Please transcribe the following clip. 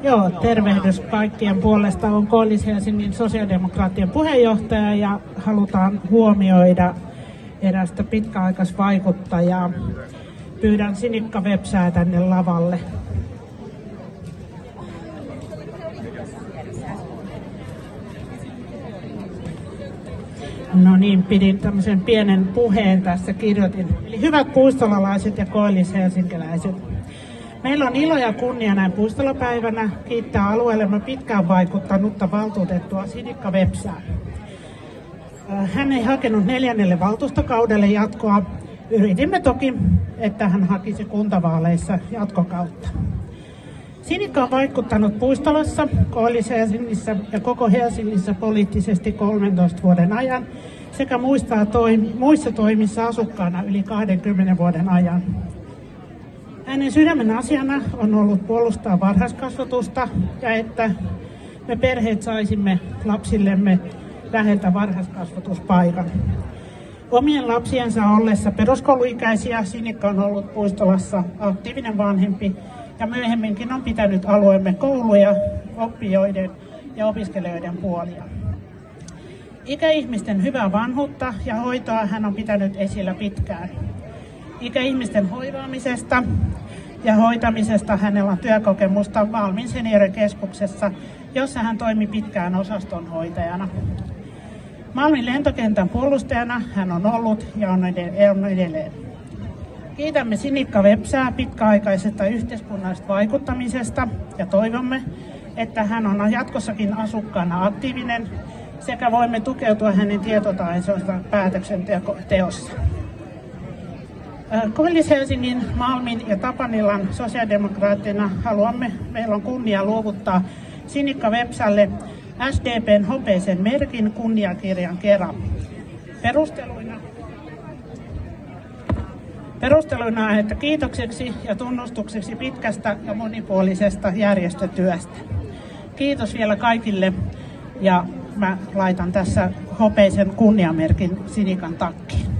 Joo, tervehdys kaikkien puolesta. On Koillis-Helsingin sosiaalidemokraattien puheenjohtaja ja halutaan huomioida erästä pitkäaikaisvaikuttajaa. Pyydän Sinikka Vepsää tänne lavalle. No niin, pidin tämmöisen pienen puheen tässä, kirjoitin. Eli hyvät puistolalaiset ja koillis-helsinkiläiset. Meillä on ilo ja kunnia näin puistolapäivänä kiittää alueellemme pitkään vaikuttanutta valtuutettua Sinikka Vepsää. Hän ei hakenut 4. valtuustokaudelle jatkoa. Yritimme toki, että hän hakisi kuntavaaleissa jatkokautta. Sinikka on vaikuttanut Puistolassa, Koillis-Helsingissä ja koko Helsingissä poliittisesti 13 vuoden ajan sekä muissa toimissa asukkaana yli 20 vuoden ajan. Hänen sydämen asiana on ollut puolustaa varhaiskasvatusta ja että me perheet saisimme lapsillemme läheltä varhaiskasvatuspaikan. Omien lapsiensa ollessa peruskouluikäisiä Sinikka on ollut Puistolassa aktiivinen vanhempi ja myöhemminkin on pitänyt alueemme kouluja, oppijoiden ja opiskelijoiden puolia. Ikäihmisten hyvää vanhuutta ja hoitoa hän on pitänyt esillä pitkään. Ikäihmisten hoivaamisesta ja hoitamisesta hänellä on työkokemusta Malmin seniorikeskuksessa, jossa hän toimi pitkään osastonhoitajana. Malmin lentokentän puolustajana hän on ollut ja on edelleen. Kiitämme Sinikka Vepsää pitkäaikaisesta yhteiskunnallisesta vaikuttamisesta ja toivomme, että hän on jatkossakin asukkaana aktiivinen sekä voimme tukeutua hänen tietotaitoonsa päätöksenteossa. Koillis-Helsingin, Malmin ja Tapanilan sosiaalidemokraattina meillä on kunnia luovuttaa Sinikka Vepsälle SDP:n hopeisen merkin kunniakirjan kera. Perusteluina, että kiitokseksi ja tunnustukseksi pitkästä ja monipuolisesta järjestötyöstä. Kiitos vielä kaikille ja mä laitan tässä hopeisen kunniamerkin Sinikan takkiin.